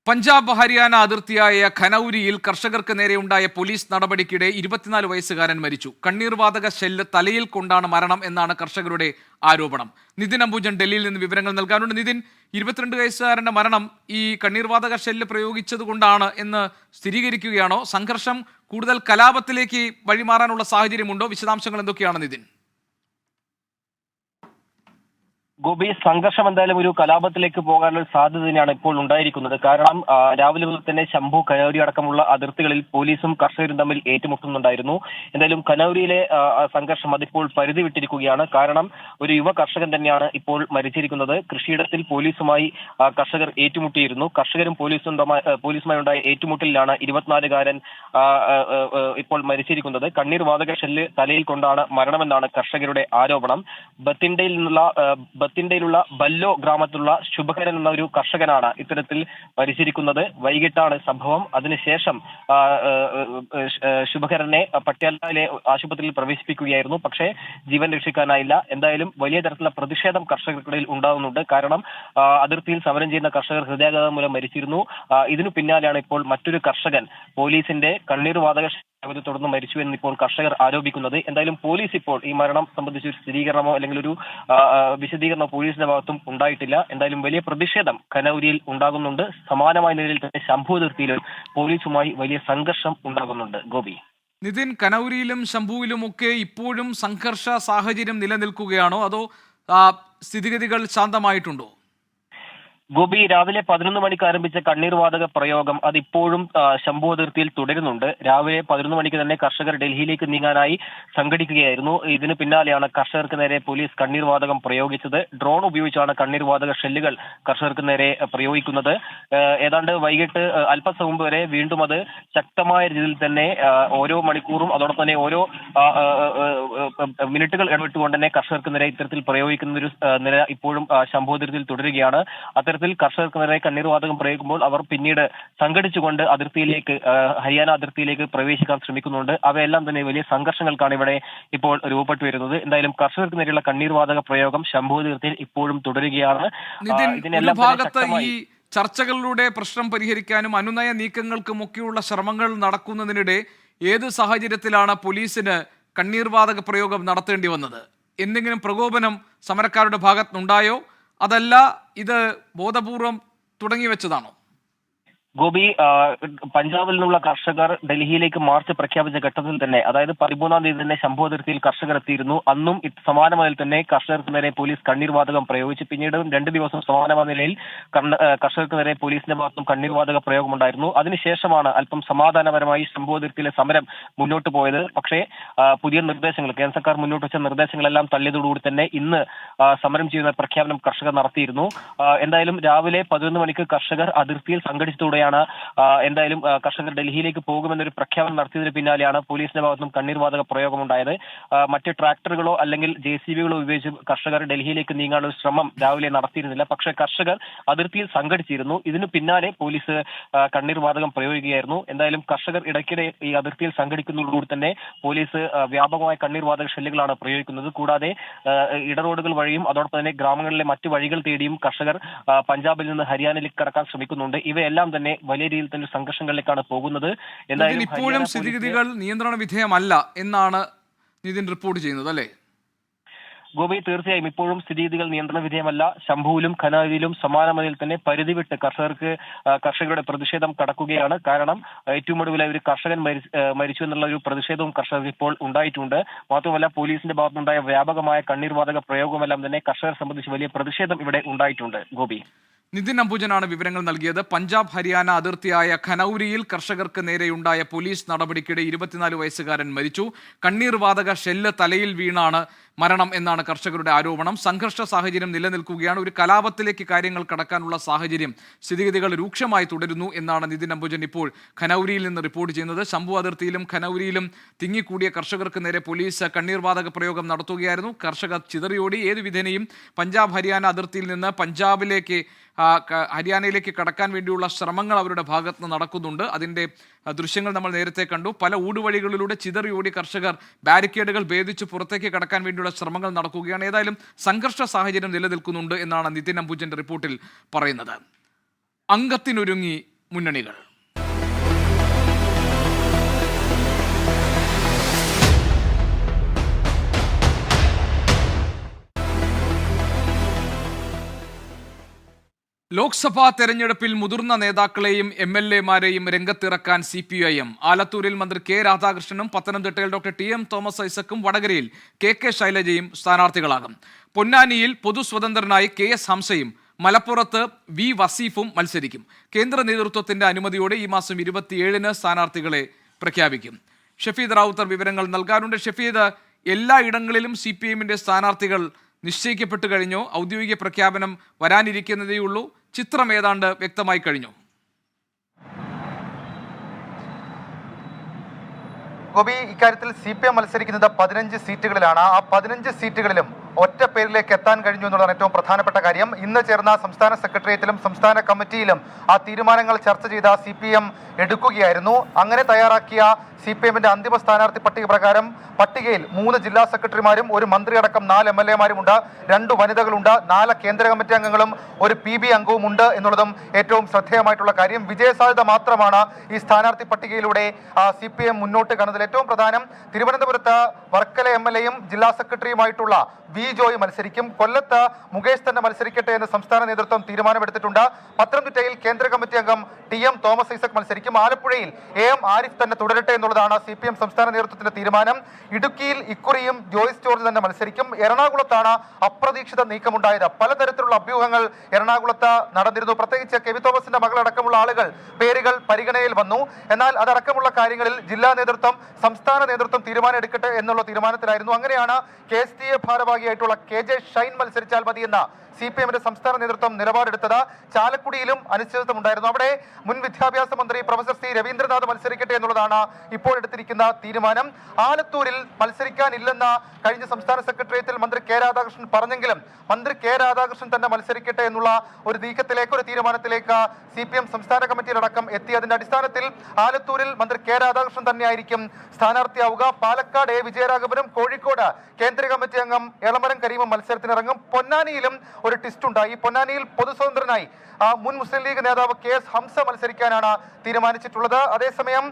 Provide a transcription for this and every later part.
പഞ്ചാബ് ഹരിയാന അതിർത്തിയായ ഖനൌരിയിൽ കർഷകർക്ക് നേരെയുണ്ടായ പോലീസ് നടപടിക്കിടെ 24 വയസ്സുകാരൻ മരിച്ചു. കണ്ണീർവാതക ഷെല്ല് തലയിൽ കൊണ്ടാണ് മരണം എന്നാണ് കർഷകരുടെ ആരോപണം. നിതിൻ അംബുജൻ ഡൽഹിയിൽ നിന്ന് വിവരങ്ങൾ നൽകാനുണ്ട്. നിതിൻ, 22 വയസ്സുകാരന്റെ മരണം ഈ കണ്ണീർവാതക ഷെല്ല് പ്രയോഗിച്ചത് കൊണ്ടാണ് എന്ന് സ്ഥിരീകരിക്കുകയാണോ? സംഘർഷം കൂടുതൽ കലാപത്തിലേക്ക് വഴിമാറാനുള്ള സാഹചര്യമുണ്ടോ? വിശദാംശങ്ങൾ എന്തൊക്കെയാണ് നിതിൻ? ഗോപി, സംഘർഷം എന്തായാലും ഒരു കലാപത്തിലേക്ക് പോകാനുള്ള സാധ്യത തന്നെയാണ് ഇപ്പോൾ ഉണ്ടായിരിക്കുന്നത്. കാരണം രാവിലെ മുതൽ തന്നെ ശംഭു, കനൌരി അടക്കമുള്ള അതിർത്തികളിൽ പോലീസും കർഷകരും തമ്മിൽ ഏറ്റുമുട്ടുന്നുണ്ടായിരുന്നു. എന്തായാലും കനൌരിയിലെ സംഘർഷം അതിപ്പോൾ പരിധി വിട്ടിരിക്കുകയാണ്. കാരണം ഒരു യുവ കർഷകൻ തന്നെയാണ് ഇപ്പോൾ മരിച്ചിരിക്കുന്നത്. കൃഷിയിടത്തിൽ പോലീസുമായി കർഷകർ ഏറ്റുമുട്ടിയിരുന്നു. കർഷകരും പോലീസുമായി ഉണ്ടായ ഏറ്റുമുട്ടലിലാണ് 24-കാരൻ ഇപ്പോൾ മരിച്ചിരിക്കുന്നത്. കണ്ണീർ വാതക ഷെല്ല് തലയിൽ കൊണ്ടാണ് മരണമെന്നാണ് കർഷകരുടെ ആരോപണം. ബത്തിൻഡയിലുള്ള ബല്ലോ ഗ്രാമത്തിലുള്ള ശുഭകരൻ എന്ന ഒരു കർഷകനാണ് ഇത്തരത്തിൽ മരിച്ചിരിക്കുന്നത്. വൈകിട്ടാണ് സംഭവം. അതിനുശേഷം ശുഭകരനെ പട്യാലയിലെ ആശുപത്രിയിൽ പ്രവേശിപ്പിക്കുകയായിരുന്നു. പക്ഷേ ജീവൻ രക്ഷിക്കാനായില്ല. എന്തായാലും വലിയ തരത്തിലുള്ള പ്രതിഷേധം കർഷകർക്കിടയിൽ ഉണ്ടാകുന്നുണ്ട്. കാരണം അതിർത്തിയിൽ സമരം ചെയ്യുന്ന കർഷകർ ഹൃദയാഘാതം മൂലം മരിച്ചിരുന്നു. ഇതിനു പിന്നാലെയാണ് ഇപ്പോൾ മറ്റൊരു കർഷകൻ പോലീസിന്റെ കണ്ണീർ വാതക തുടർന്ന് മരിച്ചു എന്ന് ഇപ്പോൾ കർഷകർ ആരോപിക്കുന്നത്. എന്തായാലും പോലീസ് ഇപ്പോൾ ഈ മരണം സംബന്ധിച്ച് ഒരു സ്ഥിരീകരണമോ അല്ലെങ്കിൽ ഒരു വിശദീകരണമോ പോലീസിന്റെ ഭാഗത്തും ഉണ്ടായിട്ടില്ല. എന്തായാലും വലിയ പ്രതിഷേധം കനൌരിയിൽ ഉണ്ടാകുന്നുണ്ട്. സമാനമായ നിലയിൽ തന്നെ ശംഭു അതിർത്തിയിലും പോലീസുമായി വലിയ സംഘർഷം ഉണ്ടാകുന്നുണ്ട്. ഗോപി, നിതിൻ, കനൌരിയിലും ശംഭുവിലും ഒക്കെ ഇപ്പോഴും സംഘർഷ സാഹചര്യം നിലനിൽക്കുകയാണോ, അതോ സ്ഥിതിഗതികൾ ശാന്തമായിട്ടുണ്ടോ? ഗോപി, രാവിലെ 11 മണിക്ക് ആരംഭിച്ച കണ്ണീർ വാതക പ്രയോഗം അതിപ്പോഴും ശംഭു അതിർത്തിയിൽ തുടരുന്നുണ്ട്. രാവിലെ 11 മണിക്ക് തന്നെ കർഷകർ ഡൽഹിയിലേക്ക് നീങ്ങാനായി സംഘടിക്കുകയായിരുന്നു. ഇതിന് പിന്നാലെയാണ് കർഷകർക്ക് നേരെ പോലീസ് കണ്ണീർ വാതകം പ്രയോഗിച്ചത്. ഡ്രോൺ ഉപയോഗിച്ചാണ് കണ്ണീർ വാതക ഷെല്ലുകൾ കർഷകർക്ക് നേരെ പ്രയോഗിക്കുന്നത്. ഏതാണ്ട് വൈകിട്ട് അല്പസമയം മുമ്പ് വരെ വീണ്ടും അത് ശക്തമായ രീതിയിൽ തന്നെ ഓരോ മണിക്കൂറും അതോടൊപ്പം തന്നെ ഓരോ മിനിറ്റുകൾ ഇടവിട്ടുകൊണ്ട് തന്നെ കർഷകർക്ക് നേരെ ഇത്തരത്തിൽ പ്രയോഗിക്കുന്ന ഒരു നില ഇപ്പോഴും ശംഭു അതിർത്തിയിൽ തുടരുകയാണ്. കർഷകർക്ക് നേരെ കണ്ണീർ വാതകം പ്രയോഗിക്കുമ്പോൾ അവർ പിന്നീട് സംഘടിച്ചുകൊണ്ട് ഹരിയാന അതിർത്തിയിലേക്ക് പ്രവേശിക്കാൻ ശ്രമിക്കുന്നുണ്ട്. അവയെല്ലാം തന്നെ വലിയ സംഘർഷങ്ങൾക്കാണ് ഇവിടെ ഇപ്പോൾ രൂപപ്പെട്ടു വരുന്നത്. എന്തായാലും കർഷകർക്ക് നേരെയുള്ള കണ്ണീർ വാതക പ്രയോഗം ശംഭു അതിർത്തിയിൽ ഇപ്പോഴും തുടരുകയാണ്. ഇതിനെല്ലാം ഈ ചർച്ചകളിലൂടെ പ്രശ്നം പരിഹരിക്കാനും അനുനയ നീക്കങ്ങൾക്കുമൊക്കെയുള്ള ശ്രമങ്ങൾ നടക്കുന്നതിനിടെ ഏത് സാഹചര്യത്തിലാണ് പോലീസിന് കണ്ണീർ വാതക പ്രയോഗം നടത്തേണ്ടി വന്നത്? എന്തെങ്കിലും പ്രകോപനം സമരക്കാരുടെ ഭാഗത്തുനിന്നുണ്ടായോ, അതല്ല ഇത് ബോധപൂർവം തുടങ്ങി വെച്ചതാണോ? ഗോപി, പഞ്ചാബിൽ നിന്നുള്ള കർഷകർ ഡൽഹിയിലേക്ക് മാർച്ച് പ്രഖ്യാപിച്ച ഘട്ടത്തിൽ തന്നെ, അതായത് 13-ാം തീയതി തന്നെ ശംഭു അതിർത്തിയിൽ കർഷകർ എത്തിയിരുന്നു. അന്നും സമാനമായി തന്നെ കർഷകർക്ക് നേരെ പോലീസ് കണ്ണീർ വാതകം പ്രയോഗിച്ചു. പിന്നീട് 2 ദിവസം സമാനമായ നിലയിൽ കർഷകർക്ക് നേരെ പോലീസിന്റെ ഭാഗത്തും കണ്ണീർ വാതക പ്രയോഗമുണ്ടായിരുന്നു. അതിനുശേഷമാണ് അല്പം സമാധാനപരമായി ശംഭു അതിർത്തിയിലെ സമരം മുന്നോട്ട് പോയത്. പക്ഷേ പുതിയ നിർദ്ദേശങ്ങൾ, കേന്ദ്ര സർക്കാർ മുന്നോട്ട് വെച്ച നിർദ്ദേശങ്ങളെല്ലാം തള്ളിയതോടുകൂടി തന്നെ ഇന്ന് സമരം ചെയ്യുന്ന പ്രഖ്യാപനം കർഷകർ നടത്തിയിരുന്നു. എന്തായാലും രാവിലെ 11 മണിക്ക് കർഷകർ അതിർത്തിയിൽ സംഘടിച്ചതോടെയാണ് എന്തായാലും കർഷകർ ഡൽഹിയിലേക്ക് പോകുമെന്നൊരു പ്രഖ്യാപനം നടത്തിയതിന് പിന്നാലെയാണ് പോലീസിന്റെ ഭാഗത്തും കണ്ണീർ വാതക പ്രയോഗമുണ്ടായത്. മറ്റ് ട്രാക്ടറുകളോ അല്ലെങ്കിൽ JCBകളോ ഉപയോഗിച്ച് കർഷകർ ഡൽഹിയിലേക്ക് നീങ്ങാനുള്ള ശ്രമം രാവിലെ നടത്തിയിരുന്നില്ല. പക്ഷേ കർഷകർ അതിർത്തിയിൽ സംഘടിച്ചിരുന്നു. ഇതിനു പിന്നാലെ പോലീസ് കണ്ണീർ വാതകം പ്രയോഗിക്കുകയായിരുന്നു. എന്തായാലും കർഷകർ ഇടയ്ക്കിടെ ഈ അതിർത്തിയിൽ സംഘടിക്കുന്നതോടുകൂടി തന്നെ പോലീസ് വ്യാപകമായ കണ്ണീർ വാതക ഷെല്ലുകളാണ് പ്രയോഗിക്കുന്നത്. കൂടാതെ ഇടറോഡുകൾ വഴിയും അതോടൊപ്പം തന്നെ ഗ്രാമങ്ങളിലെ മറ്റു വഴികൾ തേടിയും കർഷകർ പഞ്ചാബിൽ നിന്ന് ഹരിയാനയിലേക്ക് കടക്കാൻ ശ്രമിക്കുന്നുണ്ട്. ഇവയെല്ലാം തന്നെ വലിയ രീതിയിൽ തന്നെ സംഘർഷങ്ങളിലേക്കാണ് പോകുന്നത്. എന്തായാലും ഇപ്പോഴും സ്ഥിതിഗതികൾ നിയന്ത്രണ വിധേയമല്ല എന്നാണ് നിതിൻ റിപ്പോർട്ട് ചെയ്യുന്നത്, അല്ലേ? ഗോപി, തീർച്ചയായും ഇപ്പോഴും സ്ഥിതിഗതികൾ നിയന്ത്രണ വിധേയമല്ല. ശംഭുവിലും ഖനൌരിയിലും സമാനമായി തന്നെ പരിധി വിട്ട് കർഷകരുടെ പ്രതിഷേധം കടക്കുകയാണ്. കാരണം ഏറ്റവും ഒടുവിലായി ഒരു കർഷകൻ മരിച്ചു എന്നുള്ള ഒരു പ്രതിഷേധവും കർഷകർക്ക് ഇപ്പോൾ ഉണ്ടായിട്ടുണ്ട്. മാത്രമല്ല പോലീസിന്റെ ഭാഗത്തുണ്ടായ വ്യാപകമായ കണ്ണീർ വാതക പ്രയോഗമെല്ലാം തന്നെ കർഷകരെ സംബന്ധിച്ച് വലിയ പ്രതിഷേധം ഇവിടെ ഉണ്ടായിട്ടുണ്ട്. ഗോപി, നിതിൻ അംബുജനാണ് വിവരങ്ങൾ നൽകിയത്. പഞ്ചാബ് ഹരിയാന അതിർത്തിയായ ഖനൌരിയിൽ കർഷകർക്ക് നേരെയുണ്ടായ പോലീസ് നടപടിക്കിടെ 24 വയസ്സുകാരൻ മരിച്ചു. കണ്ണീർ വാതക ഷെല്ല് തലയിൽ വീണാണ് മരണം എന്നാണ് കർഷകരുടെ ആരോപണം. സംഘർഷ സാഹചര്യം നിലനിൽക്കുകയാണ്. ഒരു കലാപത്തിലേക്ക് കാര്യങ്ങൾ കടക്കാനുള്ള സാഹചര്യം, സ്ഥിതിഗതികൾ രൂക്ഷമായി തുടരുന്നു എന്നാണ് നിതിൻ അംബുജൻ ഇപ്പോൾ ഖനൌരിയിൽ നിന്ന് റിപ്പോർട്ട് ചെയ്യുന്നത്. ശംഭു അതിർത്തിയിലും ഖനൌരിയിലും തിങ്ങിക്കൂടിയ കർഷകർക്ക് നേരെ പോലീസ് കണ്ണീർ വാതക പ്രയോഗം നടത്തുകയായിരുന്നു. കർഷകർ ചിതറിയോടി. ഏതു വിധേനയും പഞ്ചാബ് ഹരിയാന അതിർത്തിയിൽ നിന്ന് ഹരിയാനയിലേക്ക് കടക്കാൻ വേണ്ടിയുള്ള ശ്രമങ്ങൾ അവരുടെ ഭാഗത്ത് നിന്ന് നടക്കുന്നുണ്ട്. അതിൻ്റെ ദൃശ്യങ്ങൾ നമ്മൾ നേരത്തെ കണ്ടു. പല ഊടുവഴികളിലൂടെ ചിതറിയോടി കർഷകർ ബാരിക്കേഡുകൾ ഭേദിച്ച് പുറത്തേക്ക് കടക്കാൻ വേണ്ടിയുള്ള ശ്രമങ്ങൾ നടക്കുകയാണ്. ഏതായാലും സംഘർഷ സാഹചര്യം നിലനിൽക്കുന്നുണ്ട് എന്നാണ് നിതിൻ അംബുജന്റെ റിപ്പോർട്ടിൽ പറയുന്നത്. അംഗത്തിനൊരുങ്ങി മുന്നണികൾ. ലോക്സഭാ തെരഞ്ഞെടുപ്പിൽ മുതിർന്ന നേതാക്കളെയും MLA-മാരെയും രംഗത്തിറക്കാൻ CPIM. ആലത്തൂരിൽ മന്ത്രി K. രാധാകൃഷ്ണനും പത്തനംതിട്ടയിൽ ഡോക്ടർ TM തോമസ് ഐസക്കും വടകരയിൽ KK ശൈലജയും സ്ഥാനാർത്ഥികളാകും. പൊന്നാനിയിൽ പൊതുസ്വതന്ത്രനായി KS ഹംസയും മലപ്പുറത്ത് V. വസീഫും മത്സരിക്കും. കേന്ദ്ര നേതൃത്വത്തിന്റെ അനുമതിയോടെ ഈ മാസം 27-ന് സ്ഥാനാർത്ഥികളെ പ്രഖ്യാപിക്കും. ഷഫീദ് റാവുത്തർ വിവരങ്ങൾ നൽകാനുണ്ട്. ഷഫീദ്, എല്ലാ ഇടങ്ങളിലും CPIM-ന്റെ സ്ഥാനാർത്ഥികൾ നിശ്ചയിക്കപ്പെട്ടു കഴിഞ്ഞോ? ഔദ്യോഗിക പ്രഖ്യാപനം വരാനിരിക്കുന്നതേയുള്ളൂ. ചിത്രം ഏതാണ്ട് വ്യക്തമായി കഴിഞ്ഞു. ഗോപി, ഇക്കാര്യത്തിൽ CPM മത്സരിക്കുന്നത് 15 സീറ്റുകളിലാണ്. ആ 15 സീറ്റുകളിലും ഒറ്റ പേരിലേക്ക് എത്താൻ കഴിഞ്ഞു എന്നുള്ളതാണ് ഏറ്റവും പ്രധാനപ്പെട്ട കാര്യം. ഇന്ന് ചേർന്ന സംസ്ഥാന സെക്രട്ടേറിയറ്റിലും സംസ്ഥാന കമ്മിറ്റിയിലും ആ തീരുമാനങ്ങൾ ചർച്ച ചെയ്ത CPM എടുക്കുകയായിരുന്നു. അങ്ങനെ തയ്യാറാക്കിയ CPM-ന്റെ അന്തിമ സ്ഥാനാർത്ഥി പട്ടിക പ്രകാരം പട്ടികയിൽ 3 ജില്ലാ സെക്രട്ടറിമാരും ഒരു മന്ത്രിയടക്കം 4 MLA-മാരുമുണ്ട്, 2 വനിതകളുണ്ട്, 4 കേന്ദ്ര കമ്മിറ്റി അംഗങ്ങളും ഒരു PB അംഗവും ഉണ്ട് എന്നുള്ളതും ഏറ്റവും ശ്രദ്ധേയമായിട്ടുള്ള കാര്യം. വിജയസാധ്യത മാത്രമാണ് ഈ സ്ഥാനാർത്ഥി പട്ടികയിലൂടെ CPM മുന്നോട്ട് കാണുന്നതിൽ ഏറ്റവും പ്രധാനം. തിരുവനന്തപുരത്ത് വർക്കല MLA-യും ജില്ലാ സെക്രട്ടറിയുമായിട്ടുള്ള V. ജോയ് മത്സരിക്കും. കൊല്ലത്ത് മുകേഷ് തന്നെ മത്സരിക്കട്ടെ എന്ന് സംസ്ഥാന നേതൃത്വം തീരുമാനമെടുത്തിട്ടുണ്ട്. പത്തനംതിട്ടയിൽ കേന്ദ്ര കമ്മിറ്റി അംഗം TM തോമസ് ഐസക് മത്സരിക്കും. ആലപ്പുഴയിൽ AM ആരിഫ് തന്നെ തുടരട്ടെ എന്നുള്ളതാണ് CPM സംസ്ഥാന നേതൃത്വത്തിന്റെ തീരുമാനം. ഇടുക്കിയിൽ ഇക്കുറിയും ജോയ്സ് ജോർജ് തന്നെ മത്സരിക്കും. എറണാകുളത്താണ് അപ്രതീക്ഷിത നീക്കമുണ്ടായത്. പലതരത്തിലുള്ള അഭ്യൂഹങ്ങൾ എറണാകുളത്ത് നടന്നിരുന്നു. പ്രത്യേകിച്ച് കെ. വി. തോമസിന്റെ മകളടക്കമുള്ള ആളുകൾ പേരുകൾ പരിഗണനയിൽ വന്നു. എന്നാൽ അതടക്കമുള്ള കാര്യങ്ങളിൽ ജില്ലാ നേതൃത്വം സംസ്ഥാന നേതൃത്വം തീരുമാനം എടുക്കട്ടെ എന്നുള്ള തീരുമാനത്തിലായിരുന്നു. അങ്ങനെയാണ് KSTA ഭാരവാഹിയായിട്ടുള്ള KJ ഷൈൻ മത്സരിച്ചാൽ മതിയെന്ന CPM-ന്റെ സംസ്ഥാന നേതൃത്വം നിലപാടെടുത്തത്. ചാലക്കുടിയിലും അനിശ്ചിതത്വം ഉണ്ടായിരുന്നു. അവിടെ മുൻ വിദ്യാഭ്യാസ മന്ത്രി പ്രൊഫസർ C. രവീന്ദ്രനാഥ് മത്സരിക്കട്ടെ എന്നുള്ളതാണ് ഇപ്പോൾ എടുത്തിരിക്കുന്ന തീരുമാനം. ആലത്തൂരിൽ മത്സരിക്കാനില്ലെന്ന കഴിഞ്ഞ സംസ്ഥാന സെക്രട്ടേറിയറ്റിൽ മന്ത്രി K. രാധാകൃഷ്ണൻ പറഞ്ഞെങ്കിലും മന്ത്രി K. രാധാകൃഷ്ണൻ തന്നെ മത്സരിക്കട്ടെ എന്നുള്ള ഒരു നീക്കത്തിലേക്ക്, ഒരു തീരുമാനത്തിലേക്ക് CPM സംസ്ഥാന കമ്മിറ്റിയിലടക്കം എത്തി. അതിന്റെ അടിസ്ഥാനത്തിൽ ആലത്തൂരിൽ മന്ത്രി K. രാധാകൃഷ്ണൻ തന്നെയായിരിക്കും സ്ഥാനാർത്ഥിയാവുക. പാലക്കാട് A. വിജയരാഘവനും കോഴിക്കോട് കേന്ദ്ര കമ്മിറ്റി അംഗം എളമരം കരീമും മത്സരത്തിനിറങ്ങും. പൊന്നാനിയിലും ഒരു ട്വിസ്റ്റ് ഉണ്ടായി. പൊന്നാനിയിൽ പൊതുസ്വതന്ത്രനായി മുൻ മുസ്ലിം ലീഗ് നേതാവ് KS ഹംസ മത്സരിക്കാനാണ് തീരുമാനിച്ചിട്ടുള്ളത്. അതേസമയം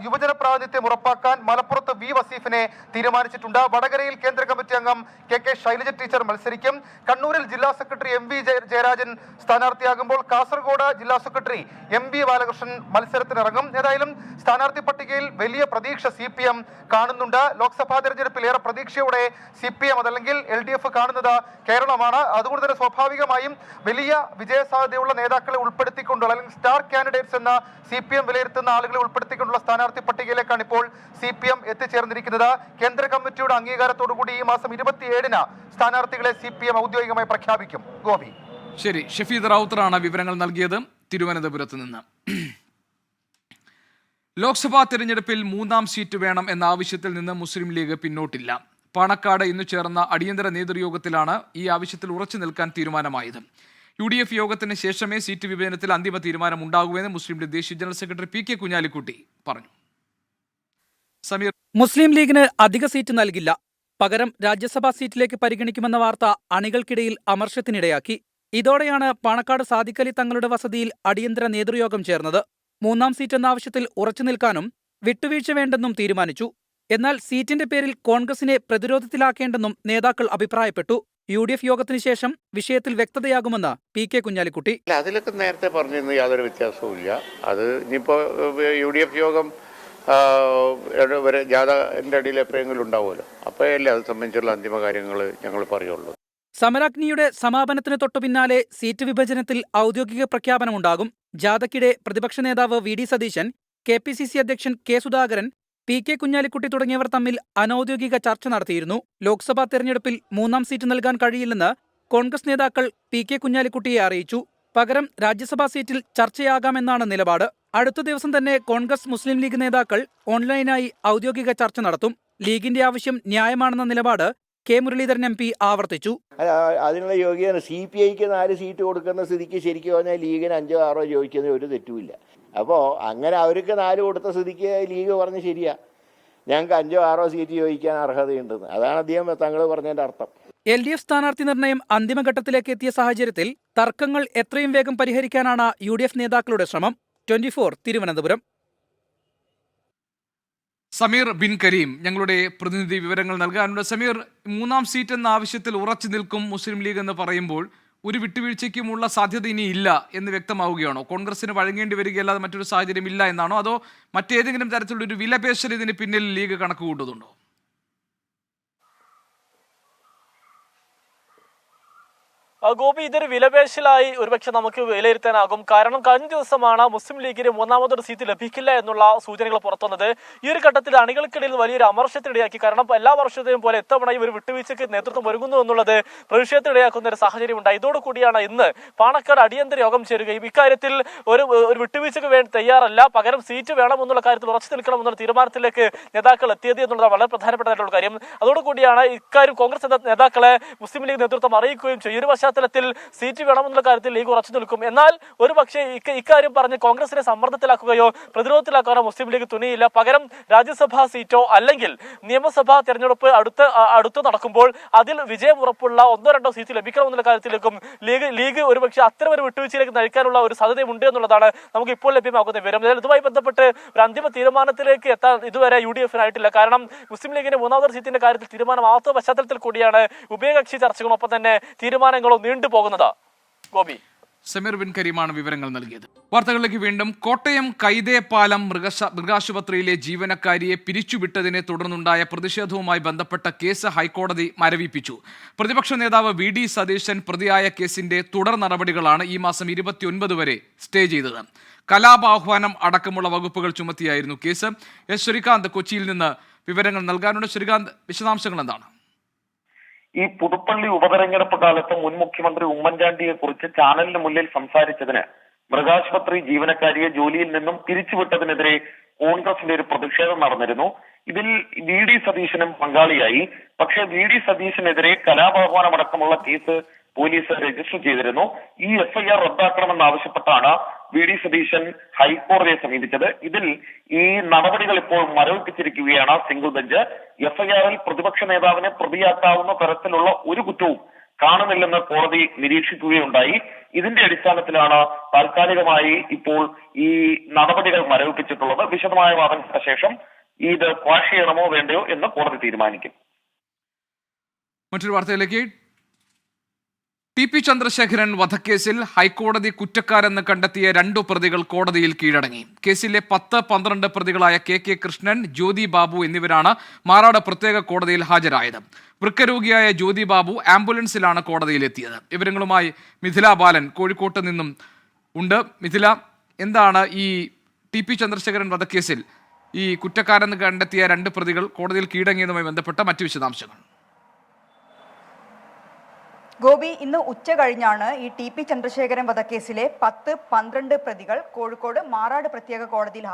യുവജന പ്രാതിനിധ്യം ഉറപ്പാക്കാൻ മലപ്പുറത്ത് V. വസീഫിനെ തീരുമാനിച്ചിട്ടുണ്ട്. വടകരയിൽ കേന്ദ്ര കമ്മിറ്റി അംഗം KK ശൈലജ ടീച്ചർ മത്സരിക്കും. കണ്ണൂരിൽ ജില്ലാ സെക്രട്ടറി MV ജയരാജൻ സ്ഥാനാർത്ഥിയാകുമ്പോൾ കാസർഗോഡ് ജില്ലാ സെക്രട്ടറി MB ബാലകൃഷ്ണൻ മത്സരത്തിനിറങ്ങും. ഏതായാലും സ്ഥാനാർത്ഥി പട്ടികയിൽ വലിയ പ്രതീക്ഷ CPM കാണുന്നുണ്ട്. ലോക്സഭാ തെരഞ്ഞെടുപ്പിൽ ഏറെ പ്രതീക്ഷയോടെ CPM അതല്ലെങ്കിൽ LDF കാണുന്നത് കേരളമാണ്. അതുകൊണ്ട് തന്നെ സ്വാഭാവികമായും വലിയ വിജയസാധ്യതയുള്ള നേതാക്കളെ ഉൾപ്പെടുത്തിക്കൊണ്ടുള്ള അല്ലെങ്കിൽ സ്റ്റാർ കാൻഡിഡേറ്റ്സ് എന്ന CPM വിലയിരുത്തുന്ന ആളുകളെ ഉൾപ്പെടുത്തിക്കൊണ്ടുള്ള സ്ഥാനാർത്ഥി പട്ടികയിലേക്കാണ് ഇപ്പോൾ CPM എത്തിച്ചേർന്നിരിക്കുന്നത്. കേന്ദ്ര കമ്മിറ്റിയുടെ അംഗീകാരത്തോടുകൂടി ഈ മാസം 27-ന് സ്ഥാനാർത്ഥികളെ CPM ഔദ്യോഗികമായി പ്രഖ്യാപിക്കും. ഗോപി, ശരി. ഷഫീദ് റാവുത്തറാണ് വിവരങ്ങൾ നൽകിയത് തിരുവനന്തപുരത്ത് നിന്ന്. ലോക്സഭാ തെരഞ്ഞെടുപ്പിൽ 3-ാം സീറ്റ് വേണം എന്ന ആവശ്യത്തിൽ നിന്ന് മുസ്ലിം ലീഗ് പിന്നോട്ടില്ല. പാണക്കാട് ഇന്ന് ചേർന്ന അടിയന്തര നേതൃയോഗത്തിലാണ് ഈ ആവശ്യത്തിൽ ഉറച്ചു നിൽക്കാൻ തീരുമാനമായത്. UDF യോഗത്തിന് ശേഷമേ സീറ്റ് വിഭജനത്തിൽ അന്തിമ തീരുമാനം ഉണ്ടാകുമെന്ന് മുസ്ലിം ലീഗ് ദേശീയ ജനറൽ സെക്രട്ടറി PK കുഞ്ഞാലിക്കുട്ടി പറഞ്ഞു. സമീർ, മുസ്ലിം ലീഗിന് അധിക സീറ്റ് നൽകില്ല, പകരം രാജ്യസഭാ സീറ്റിലേക്ക് പരിഗണിക്കുമെന്ന വാർത്ത അണികൾക്കിടയിൽ അമർഷത്തിനിടയാക്കി. ഇതോടെയാണ് പാണക്കാട് സാദിഖ് അലി തങ്ങളുടെ വസതിയിൽ അടിയന്തര നേതൃയോഗം ചേർന്നത്. 3-ാം സീറ്റ് എന്ന ആവശ്യത്തിൽ ഉറച്ചു നിൽക്കാനും വിട്ടുവീഴ്ച വേണ്ടെന്നും തീരുമാനിച്ചു. എന്നാൽ സീറ്റിന്റെ പേരിൽ കോൺഗ്രസിനെ പ്രതിരോധത്തിലാക്കേണ്ടെന്നും നേതാക്കൾ അഭിപ്രായപ്പെട്ടു. UDF യോഗത്തിന് ശേഷം വിഷയത്തിൽ വ്യക്തതയാകുമെന്ന് PK കുഞ്ഞാലിക്കുട്ടി. അതിലൊക്കെ നേരത്തെ പറഞ്ഞിരുന്നു, യാതൊരു വ്യത്യാസവുമില്ല. അത് ഇനിയിപ്പോൾ UDF യോഗം ജാഥൻ്റെ അടിയിൽ എപ്പോഴെങ്കിലും ഉണ്ടാവുമല്ലോ, അപ്പോഴല്ലേ അത് സംബന്ധിച്ചുള്ള അന്തിമ കാര്യങ്ങൾ ഞങ്ങൾ പറയുള്ളൂ. സമരാഗ്നിയുടെ സമാപനത്തിന് തൊട്ടു പിന്നാലെ സീറ്റ് വിഭജനത്തിൽ ഔദ്യോഗിക പ്രഖ്യാപനമുണ്ടാകും. ജാഥയ്ക്കിടെ പ്രതിപക്ഷ നേതാവ് VD സതീശൻ, KPCC അധ്യക്ഷൻ K. സുധാകരൻ, PK കുഞ്ഞാലിക്കുട്ടി തുടങ്ങിയവർ തമ്മിൽ അനൌദ്യോഗിക ചർച്ച നടത്തിയിരുന്നു. ലോക്സഭാ തെരഞ്ഞെടുപ്പിൽ 3-ാം സീറ്റ് നൽകാൻ കഴിയില്ലെന്ന് കോൺഗ്രസ് നേതാക്കൾ PK കുഞ്ഞാലിക്കുട്ടിയെ അറിയിച്ചു. പകരം രാജ്യസഭാ സീറ്റിൽ ചർച്ചയാകാമെന്നാണ് നിലപാട്. അടുത്ത ദിവസം തന്നെ കോൺഗ്രസ് മുസ്ലിം ലീഗ് നേതാക്കൾ ഓൺലൈനായി ഔദ്യോഗിക ചർച്ച നടത്തും. ലീഗിന്റെ ആവശ്യം ന്യായമാണെന്ന നിലപാട് K. മുരളീധരൻ MP ആവർത്തിച്ചു. അതിനുള്ള യോഗ്യത CPIക്ക് 4 സീറ്റ് കൊടുക്കുന്ന സ്ഥിതിക്ക് ശരിക്കും പറഞ്ഞാൽ ലീഗിന് 5 6 ചോദിക്കുന്നത് ഒരു തെറ്റുമില്ല. അപ്പോൾ അങ്ങനെ അവർക്ക് 4 കൊടുത്ത സ്ഥിതിക്ക് ലീഗ് പറഞ്ഞ് ശരിയാ, ഞങ്ങൾക്ക് 5 6 സീറ്റ് ചോദിക്കാൻ അർഹതയുണ്ടെന്ന്. അതാണ് അദ്ദേഹം തങ്ങൾ പറഞ്ഞതിൻ്റെ അർത്ഥം. LDF സ്ഥാനാർത്ഥി നിർണയം അന്തിമഘട്ടത്തിലേക്ക് എത്തിയ സാഹചര്യത്തിൽ തർക്കങ്ങൾ എത്രയും വേഗം പരിഹരിക്കാനാണ് UDF നേതാക്കളുടെ ശ്രമം. 24 തിരുവനന്തപുരം. സമീർ ബിൻ കരീം ഞങ്ങളുടെ പ്രതിനിധി വിവരങ്ങൾ നൽകാനുണ്ട്. സമീർ, മൂന്നാം സീറ്റ് എന്ന ആവശ്യത്തിൽ ഉറച്ചു നിൽക്കും മുസ്ലിം ലീഗ് എന്ന് പറയുമ്പോൾ ഒരു വിട്ടുവീഴ്ചയ്ക്കുമുള്ള സാധ്യത ഇനി ഇല്ല എന്ന് വ്യക്തമാവുകയാണോ? കോൺഗ്രസിന് വഴങ്ങേണ്ടി വരികയല്ലാതെ മറ്റൊരു സാഹചര്യം ഇല്ല എന്നാണോ, അതോ മറ്റേതെങ്കിലും തരത്തിലുള്ള ഒരു വിലപേശൽ ഇതിന് പിന്നിൽ ലീഗ് കണക്ക് കൂട്ടുന്നുണ്ടോ? ഗോപി, ഇതൊരു വിലപേശലായി ഒരുപക്ഷെ നമുക്ക് വിലയിരുത്താനാകും. കാരണം കഴിഞ്ഞ ദിവസമാണ് മുസ്ലിം ലീഗിന് മൂന്നാമതൊരു സീറ്റ് ലഭിക്കില്ല എന്നുള്ള സൂചനകൾ പുറത്തുവന്നത്. ഈ ഒരു ഘട്ടത്തിൽ അണികൾക്കിടയിൽ വലിയൊരു അമർഷത്തിനിടയാക്കി. കാരണം എല്ലാ വർഷത്തെയും പോലെ ഇത്തവണയും ഒരു വിട്ടുവീഴ്ചയ്ക്ക് നേതൃത്വം ഒരുങ്ങുന്നു എന്നുള്ളത് പ്രതിഷേധത്തിനിടയാക്കുന്ന ഒരു സാഹചര്യം ഉണ്ടായി. ഇതോടുകൂടിയാണ് ഇന്ന് പാണക്കാട് അടിയന്തര യോഗം ചേരുകയും ഇക്കാര്യത്തിൽ ഒരു വിട്ടുവീഴ്ചയ്ക്ക് വേണ്ടി തയ്യാറല്ല, പകരം സീറ്റ് വേണമെന്നുള്ള കാര്യത്തിൽ ഉറച്ചു നിൽക്കണം എന്നുള്ള തീരുമാനത്തിലേക്ക് നേതാക്കൾ എത്തിയത് എന്നുള്ളത് വളരെ പ്രധാനപ്പെട്ടതായിട്ടുള്ള കാര്യം. അതോടുകൂടിയാണ് ഇക്കാര്യം കോൺഗ്രസ് നേതാക്കളെ മുസ്ലിം ലീഗ് നേതൃത്വം അറിയിക്കുകയും ചെയ്യും. പശ്ചാത്തലത്തിൽ സീറ്റ് വേണമെന്നുള്ള കാര്യത്തിൽ ലീഗ് ഉറച്ചു നിൽക്കും. എന്നാൽ ഒരു പക്ഷേ ഇക്കാര്യം പറഞ്ഞ് കോൺഗ്രസിനെ സമ്മർദ്ദത്തിലാക്കുകയോ പ്രതിരോധത്തിലാക്കാനോ മുസ്ലിം ലീഗ് തുനിയില്ല. പകരം രാജ്യസഭാ സീറ്റോ അല്ലെങ്കിൽ നിയമസഭാ തെരഞ്ഞെടുപ്പ് അടുത്ത് നടക്കുമ്പോൾ അതിൽ വിജയം ഉറപ്പുള്ള 1-2 സീറ്റ് ലഭിക്കണമെന്നുള്ള കാര്യത്തിലേക്കും ലീഗ് ഒരുപക്ഷെ അത്തരം ഒരു വിട്ടുവീഴ്ചയിലേക്ക് നയിക്കാനുള്ള ഒരു സാധ്യതയുണ്ട് എന്നുള്ളതാണ് നമുക്ക് ഇപ്പോൾ ലഭ്യമാകുന്ന വിവരം. ഇതുമായി ബന്ധപ്പെട്ട് ഒരു അന്തിമ തീരുമാനത്തിലേക്ക് എത്താൻ ഇതുവരെ UDF-നായിട്ടില്ല. കാരണം മുസ്ലിം ലീഗിന്റെ മൂന്നാമത്തെ സീറ്റിന്റെ കാര്യത്തിൽ തീരുമാനമാവാത്ത പശ്ചാത്തലത്തിൽ കൂടിയാണ് ഉഭയകക്ഷി ചർച്ചകളും ഒപ്പം തന്നെ തീരുമാനങ്ങളും നീണ്ടുപോകുന്നത്. ഗോപി, സമീർ ബിൻ കരീമാണ് വിവരങ്ങൾ നൽകിയത്. വാർത്തകളിലേക്ക് വീണ്ടും. കോട്ടയം കൈതേപ്പാലം മൃഗാശുപത്രിയിലെ ജീവനക്കാരിയെ പിരിച്ചുവിട്ടതിനെ തുടർന്നുണ്ടായ പ്രതിഷേധവുമായി ബന്ധപ്പെട്ട കേസ് ഹൈക്കോടതി മരവിപ്പിച്ചു. പ്രതിപക്ഷ നേതാവ് VD സതീശൻ പ്രതിയായ കേസിന്റെ തുടർ നടപടികളാണ് ഈ മാസം 29 വരെ സ്റ്റേ ചെയ്തത്. കലാപാഹ്വാനം അടക്കമുള്ള വകുപ്പുകൾ ചുമത്തിയായിരുന്നു കേസ്. ശ്രീകാന്ത് കൊച്ചിയിൽ നിന്ന് വിവരങ്ങൾ നൽകാനുണ്ട്. ശ്രീകാന്ത്, വിശദാംശങ്ങൾ എന്താണ്? ഈ പുതുപ്പള്ളി ഉപതെരഞ്ഞെടുപ്പ് കാലത്ത് മുൻ മുഖ്യമന്ത്രി ഉമ്മൻചാണ്ടിയെ കുറിച്ച് ചാനലിന് മുന്നിൽ സംസാരിച്ചതിന് മൃഗാശുപത്രി ജീവനക്കാരിയെ ജോലിയിൽ നിന്നും പിരിച്ചുവിട്ടതിനെതിരെ കോൺഗ്രസിന്റെ ഒരു പ്രതിഷേധം നടന്നിരുന്നു. ഇതിൽ VD സതീശനും പങ്കാളിയായി. പക്ഷേ VD സതീശനെതിരെ കലാപാഹ്വാനമടക്കമുള്ള കേസ് പോലീസ് രജിസ്റ്റർ ചെയ്തിരുന്നു. ഈ FIR റദ്ദാക്കണമെന്നാവശ്യപ്പെട്ടാണ് VD സതീശൻ ഹൈക്കോടതിയെ സമീപിച്ചത്. ഇതിൽ ഈ നടപടികൾ ഇപ്പോൾ മരവിപ്പിച്ചിരിക്കുകയാണ് സിംഗിൾ ബെഞ്ച്. FIR-ൽ പ്രതിപക്ഷ നേതാവിനെ പ്രതിയാക്കാവുന്ന തരത്തിലുള്ള ഒരു കുറ്റവും കാണുന്നില്ലെന്ന് കോടതി നിരീക്ഷിക്കുകയുണ്ടായി. ഇതിന്റെ അടിസ്ഥാനത്തിലാണ് താൽക്കാലികമായി ഇപ്പോൾ ഈ നടപടികൾ മരവിപ്പിച്ചിട്ടുള്ളത്. വിശദമായ വാദങ്ങൾക്ക് ശേഷം ഇത് ക്വാഷ് ചെയ്യണമോ വേണ്ടയോ എന്ന് കോടതി തീരുമാനിക്കും. മറ്റൊരു വാർത്തയിലേക്ക്. TP ചന്ദ്രശേഖരൻ വധക്കേസിൽ ഹൈക്കോടതി കുറ്റക്കാരെന്ന് കണ്ടെത്തിയ 2 പ്രതികൾ കോടതിയിൽ കീഴടങ്ങി. കേസിലെ 10-12 പ്രതികളായ KK കൃഷ്ണൻ, ജ്യോതി ബാബു എന്നിവരാണ് മാറാട് പ്രത്യേക കോടതിയിൽ ഹാജരായത്. വൃക്കരോഗിയായ ജ്യോതി ബാബു ആംബുലൻസിലാണ് കോടതിയിലെത്തിയത്. വിവരങ്ങളുമായി മിഥില ബാലൻ കോഴിക്കോട്ട് നിന്നും ഉണ്ട്. മിഥില, എന്താണ് ഈ TP ചന്ദ്രശേഖരൻ വധക്കേസിൽ ഈ കുറ്റക്കാരെന്ന് കണ്ടെത്തിയ 2 പ്രതികൾ കോടതിയിൽ കീഴടങ്ങിയതുമായി ബന്ധപ്പെട്ട മറ്റു വിശദാംശങ്ങൾ? ഗോപി, ഇന്ന് ഉച്ച കഴിഞ്ഞാണ് ഈ TP ചന്ദ്രശേഖരൻ വധക്കേസിലെ 10-12 പ്രതികൾ കോഴിക്കോട് മാറാട് പ്രത്യേക കോടതിയിൽ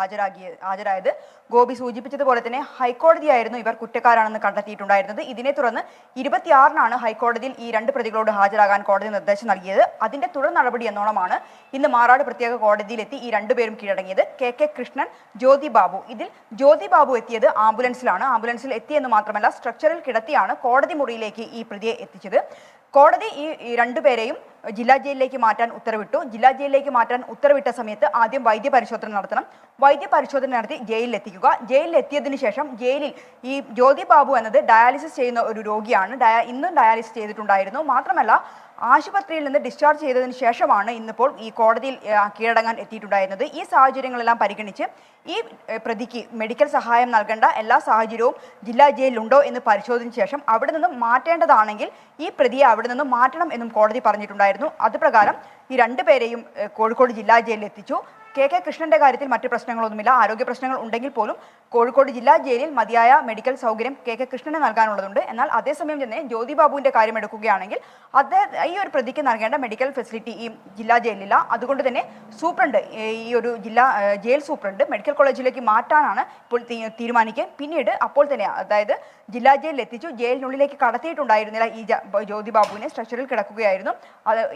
ഹാജരായത്. ഗോപി സൂചിപ്പിച്ചതുപോലെ തന്നെ ഹൈക്കോടതിയായിരുന്നു ഇവർ കുറ്റക്കാരാണെന്ന് കണ്ടെത്തിയിട്ടുണ്ടായിരുന്നത്. ഇതിനെ തുടർന്ന് 26-നാണ് ഹൈക്കോടതിയിൽ ഈ 2 പ്രതികളോട് ഹാജരാകാൻ കോടതി നിർദ്ദേശം നൽകിയത്. അതിന്റെ തുടർ നടപടി എന്നോണമാണ് ഇന്ന് മാറാട് പ്രത്യേക കോടതിയിലെത്തി ഈ 2 പേരും കീഴടങ്ങിയത്. KK കൃഷ്ണൻ, ജ്യോതി ബാബു. ഇതിൽ ജ്യോതി ബാബു എത്തിയത് ആംബുലൻസിലാണ്. ആംബുലൻസിൽ എത്തിയെന്ന് മാത്രമല്ല സ്ട്രക്ചറിൽ കിടത്തിയാണ് കോടതി മുറിയിലേക്ക് ഈ പ്രതിയെ എത്തിച്ചത്. കോടതി ഈ 2 പേരെയും ജില്ലാ ജയിലിലേക്ക് മാറ്റാൻ ഉത്തരവിട്ടു. ജില്ലാ ജയിലിലേക്ക് മാറ്റാൻ ഉത്തരവിട്ട സമയത്ത് ആദ്യം വൈദ്യപരിശോധന നടത്തണം. വൈദ്യപരിശോധന നടത്തി ജയിലിൽ എത്തിക്കുക. ജയിലിൽ എത്തിയതിനു ശേഷം ജയിലിൽ ഈ ജ്യോതി ബാബു എന്നത് ഡയാലിസിസ് ചെയ്യുന്ന ഒരു രോഗിയാണ്. ഇന്നും ഡയാലിസിസ് ചെയ്തിട്ടുണ്ടായിരുന്നു. മാത്രമല്ല ആശുപത്രിയിൽ നിന്ന് ഡിസ്ചാർജ് ചെയ്തതിന് ശേഷമാണ് ഇന്നിപ്പോൾ ഈ കോടതിയിൽ കീഴടങ്ങാൻ എത്തിയിട്ടുണ്ടായിരുന്നത്. ഈ സാഹചര്യങ്ങളെല്ലാം പരിഗണിച്ച് ഈ പ്രതിക്ക് മെഡിക്കൽ സഹായം നൽകേണ്ട എല്ലാ സാഹചര്യവും ജില്ലാ ജയിലിലുണ്ടോ എന്ന് പരിശോധിച്ച ശേഷം അവിടെ നിന്നും മാറ്റേണ്ടതാണെങ്കിൽ ഈ പ്രതിയെ അവിടെ നിന്നും മാറ്റണം എന്നും കോടതി പറഞ്ഞിട്ടുണ്ടായിരുന്നു. അതുപ്രകാരം ഈ 2 പേരെയും കോഴിക്കോട് ജില്ലാ ജയിലിൽ എത്തിച്ചു. KK കൃഷ്ണന്റെ കാര്യത്തിൽ മറ്റു പ്രശ്നങ്ങളൊന്നുമില്ല. ആരോഗ്യ പ്രശ്നങ്ങൾ ഉണ്ടെങ്കിൽ പോലും കോഴിക്കോട് ജില്ലാ ജയിലിൽ മതിയായ മെഡിക്കൽ സൗകര്യം KK കൃഷ്ണന് നൽകാനുള്ളതുണ്ട്. എന്നാൽ അതേസമയം തന്നെ ജ്യോതി ബാബുവിന്റെ കാര്യം എടുക്കുകയാണെങ്കിൽ ഈ ഒരു പ്രതിക്ക് നൽകേണ്ട മെഡിക്കൽ ഫെസിലിറ്റി ഈ ജില്ലാ ജയിലിലില്ല. അതുകൊണ്ട് തന്നെ സൂപ്രണ്ട്, ഈ ഒരു ജയിൽ സൂപ്രണ്ട് മെഡിക്കൽ കോളേജിലേക്ക് മാറ്റാനാണ് ഇപ്പോൾ തീരുമാനിക്കുക. പിന്നീട് അപ്പോൾ തന്നെ, അതായത് ജില്ലാ ജയിലിൽ എത്തിച്ചു. ജയിലിനുള്ളിലേക്ക് കടത്തിയിട്ടുണ്ടായിരുന്നില്ല ഈ ജ്യോതി ബാബുവിനെ, സ്ട്രക്ചറിൽ കിടക്കുകയായിരുന്നു.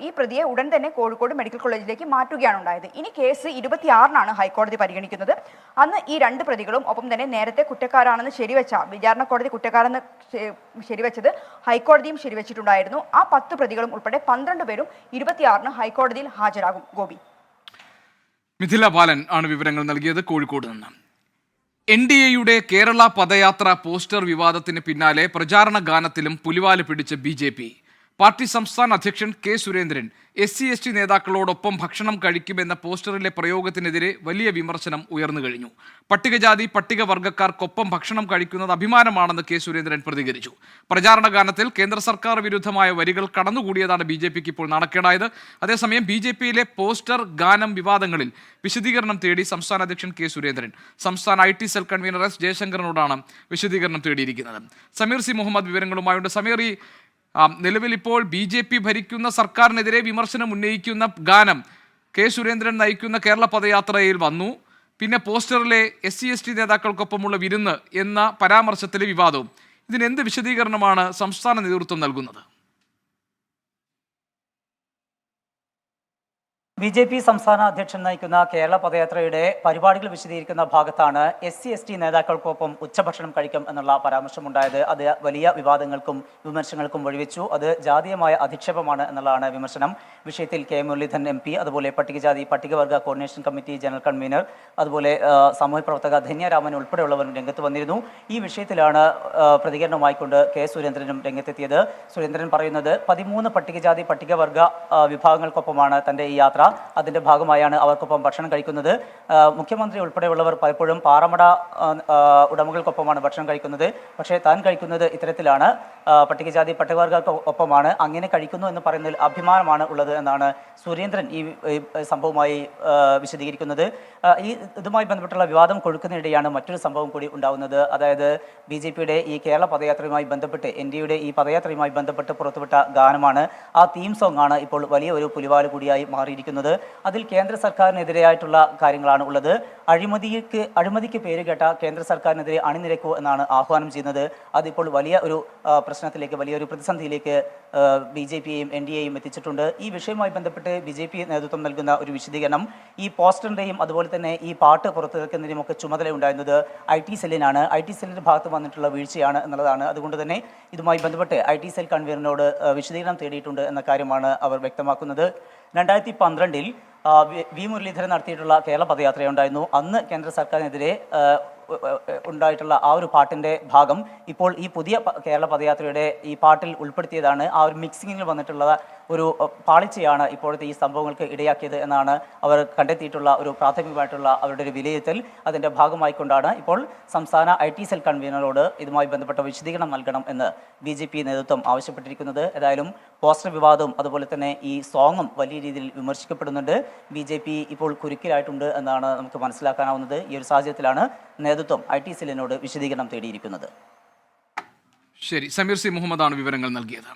ഈ പ്രതിയെ ഉടൻ തന്നെ കോഴിക്കോട് മെഡിക്കൽ കോളേജിലേക്ക് മാറ്റുകയാണ് ഉണ്ടായത്. ഇനി കേസ് 26-നാണ് ഹൈക്കോടതി പരിഗണിക്കുന്നത്. അന്ന് ഈ 2 പ്രതികളും ഒപ്പം തന്നെ നേരത്തെ കുറ്റക്കാരാണെന്ന് ശരിവെച്ച വിചാരണ കോടതി കുറ്റക്കാരെന്ന് ശരിവെച്ചത് ഹൈക്കോടതിയും ശരിവെച്ചിട്ടുണ്ടായിരുന്നു. ആ 10 പ്രതികളും ഉൾപ്പെടെ 12 പേരും 26-ന് ഹൈക്കോടതിയിൽ ഹാജരാകും. ഗോപി, മിഥില ബാലൻ ആണ് വിവരങ്ങൾ നൽകിയത് കോഴിക്കോട് നിന്ന്. NDAയുടെ കേരള പദയാത്ര പോസ്റ്റർ വിവാദത്തിന് പിന്നാലെ പ്രചാരണ ഗാനത്തിലും പുലിവാല് പിടിച്ച് BJP. പാർട്ടി സംസ്ഥാന അധ്യക്ഷൻ കെ സുരേന്ദ്രൻ SC/ST നേതാക്കളോടൊപ്പം ഭക്ഷണം കഴിക്കുമെന്ന പോസ്റ്ററിലെ പ്രയോഗത്തിനെതിരെ വലിയ വിമർശനം ഉയർന്നു കഴിഞ്ഞു. പട്ടികജാതി പട്ടികവർഗക്കാർക്കൊപ്പം ഭക്ഷണം കഴിക്കുന്നത് അഭിമാനമാണെന്ന് കെ സുരേന്ദ്രൻ പ്രതികരിച്ചു. പ്രചാരണ ഗാനത്തിൽ കേന്ദ്ര സർക്കാർ വിരുദ്ധമായ വരികൾ കടന്നുകൂടിയതാണ് BJPക്ക് ഇപ്പോൾ നാണക്കേടായത്. അതേസമയം BJPയിലെ പോസ്റ്റർ ഗാനം വിവാദങ്ങളിൽ വിശദീകരണം തേടി സംസ്ഥാന അധ്യക്ഷൻ കെ സുരേന്ദ്രൻ സംസ്ഥാന IT സെൽ കൺവീനർ S ജയശങ്കറിനോടാണ് വിശദീകരണം തേടിയിരിക്കുന്നത്. സമീർ സി മുഹമ്മദ് വിവരങ്ങളുമായുണ്ട്. സമീർ, നിലവിൽ ഇപ്പോൾ BJP ഭരിക്കുന്ന സർക്കാരിനെതിരെ വിമർശനം ഉന്നയിക്കുന്ന ഗാനം കെ സുരേന്ദ്രൻ നയിക്കുന്ന കേരള പദയാത്രയിൽ വന്നു. പിന്നെ പോസ്റ്ററിലെ SC/ST നേതാക്കൾക്കൊപ്പമുള്ള വിരുന്ന് എന്ന പരാമർശത്തിലെ വിവാദവും. ഇതിനെന്ത് വിശദീകരണമാണ് സംസ്ഥാന നേതൃത്വം നൽകുന്നത്? BJP സംസ്ഥാന അധ്യക്ഷൻ നയിക്കുന്ന കേരള പദയാത്രയുടെ പരിപാടികൾ വിശദീകരിക്കുന്ന ഭാഗത്താണ് SC/ST നേതാക്കൾക്കൊപ്പം ഉച്ചഭക്ഷണം കഴിക്കും എന്നുള്ള പരാമർശമുണ്ടായത്. അത് വലിയ വിവാദങ്ങൾക്കും വിമർശനങ്ങൾക്കും വഴിവെച്ചു. അത് ജാതീയമായ അധിക്ഷേപമാണ് എന്നുള്ളതാണ് വിമർശനം. വിഷയത്തിൽ K മുരളീധരൻ MP, അതുപോലെ പട്ടികജാതി പട്ടികവർഗ കോർഡിനേഷൻ കമ്മിറ്റി ജനറൽ കൺവീനർ, അതുപോലെ സാമൂഹ്യ പ്രവർത്തക ധന്യരാമൻ ഉൾപ്പെടെയുള്ളവരും രംഗത്ത് വന്നിരുന്നു. ഈ വിഷയത്തിലാണ് പ്രതികരണവുമായിക്കൊണ്ട് കെ സുരേന്ദ്രനും രംഗത്തെത്തിയത്. സുരേന്ദ്രൻ പറയുന്നത് 13 പട്ടികജാതി പട്ടികവർഗ വിഭാഗങ്ങൾക്കൊപ്പമാണ് തൻ്റെ ഈ യാത്ര. അതിന്റെ ഭാഗമായാണ് അവർക്കൊപ്പം ഭക്ഷണം കഴിക്കുന്നത്. മുഖ്യമന്ത്രി ഉൾപ്പെടെയുള്ളവർ പലപ്പോഴും പാറമട ഉടമകൾക്കൊപ്പമാണ് ഭക്ഷണം കഴിക്കുന്നത്. പക്ഷേ താൻ കഴിക്കുന്നത് ഇത്തരത്തിലാണ്, പട്ടികജാതി പട്ടികവർഗർക്കൊപ്പമാണ്. അങ്ങനെ കഴിക്കുന്നു എന്ന് പറയുന്നതിൽ അഭിമാനമാണ് ഉള്ളത് എന്നാണ് സുരേന്ദ്രൻ ഈ സംഭവവുമായി വിശദീകരിക്കുന്നത്. ഇതുമായി ബന്ധപ്പെട്ടുള്ള വിവാദം കൊഴുക്കുന്നതിനിടെയാണ് മറ്റൊരു സംഭവം കൂടി ഉണ്ടാകുന്നത്. അതായത് BJPയുടെ ഈ കേരള പദയാത്രയുമായി ബന്ധപ്പെട്ട് NDAയുടെ ഈ പദയാത്രയുമായി ബന്ധപ്പെട്ട് പുറത്തുവിട്ട ഗാനമാണ്. ആ തീം സോങ് ആണ് ഇപ്പോൾ വലിയ ഒരു പുലിവാല് കൂടിയായി മാറിയിരിക്കുന്നത്. അതിൽ കേന്ദ്ര സർക്കാരിനെതിരെയായിട്ടുള്ള കാര്യങ്ങളാണ് ഉള്ളത്. അഴിമതിക്ക് പേര് കേട്ട കേന്ദ്ര സർക്കാരിനെതിരെ അണിനിരക്കൂ എന്നാണ് ആഹ്വാനം ചെയ്യുന്നത്. അതിപ്പോൾ വലിയ ഒരു പ്രശ്നത്തിലേക്ക്, വലിയൊരു പ്രതിസന്ധിയിലേക്ക് BJPയെയും NDAയും എത്തിച്ചിട്ടുണ്ട്. ഈ വിഷയവുമായി ബന്ധപ്പെട്ട് BJP നേതൃത്വം നൽകുന്ന ഒരു വിശദീകരണം, ഈ പോസ്റ്ററിൻ്റെയും അതുപോലെ തന്നെ ഈ പാട്ട് പുറത്തിറക്കുന്നതിനും ഒക്കെ ചുമതല ഉണ്ടായിരുന്നത് IT സെല്ലിനാണ്. IT സെല്ലിൻ്റെ ഭാഗത്ത് വന്നിട്ടുള്ള വീഴ്ചയാണ് എന്നുള്ളതാണ്. അതുകൊണ്ട് തന്നെ ഇതുമായി ബന്ധപ്പെട്ട് IT സെൽ കൺവീനറിനോട് വിശദീകരണം തേടിയിട്ടുണ്ട് എന്ന കാര്യമാണ് അവർ വ്യക്തമാക്കുന്നത്. 2012 വി മുരളീധരൻ നടത്തിയിട്ടുള്ള കേരള പദയാത്രയുണ്ടായിരുന്നു. അന്ന് കേന്ദ്ര സർക്കാരിനെതിരെ ഉണ്ടായിട്ടുള്ള ആ ഒരു പാട്ടിൻ്റെ ഭാഗം ഇപ്പോൾ ഈ പുതിയ കേരള പദയാത്രയുടെ ഈ പാട്ടിൽ ഉൾപ്പെടുത്തിയതാണ്. ആ ഒരു മിക്സിങ്ങിൽ വന്നിട്ടുള്ള ഒരു പാളിച്ചയാണ് ഇപ്പോഴത്തെ ഈ സംഭവങ്ങൾക്ക് ഇടയാക്കിയത് എന്നാണ് അവർ കണ്ടെത്തിയിട്ടുള്ള ഒരു പ്രാഥമികമായിട്ടുള്ള അവരുടെ ഒരു വിലയിരുത്തൽ. അതിൻ്റെ ഭാഗമായിക്കൊണ്ടാണ് ഇപ്പോൾ സംസ്ഥാന IT സെൽ കൺവീനറോട് ഇതുമായി ബന്ധപ്പെട്ട വിശദീകരണം നൽകണം എന്ന് BJP നേതൃത്വം ആവശ്യപ്പെട്ടിരിക്കുന്നത്. ഏതായാലും പോസ്റ്റർ വിവാദവും അതുപോലെ തന്നെ ഈ സോങ്ങും വലിയ രീതിയിൽ വിമർശിക്കപ്പെടുന്നുണ്ട്. BJP ഇപ്പോൾ കുരുക്കിലായിട്ടുണ്ട് എന്നാണ് നമുക്ക് മനസ്സിലാക്കാനാവുന്നത്. ഈ ഒരു സാഹചര്യത്തിലാണ് നേതൃത്വം IT സെല്ലിനോട് വിശദീകരണം തേടിയിരിക്കുന്നത്. ശരി, സമീർ സി മുഹമ്മദാണ് വിവരങ്ങൾ നൽകിയത്.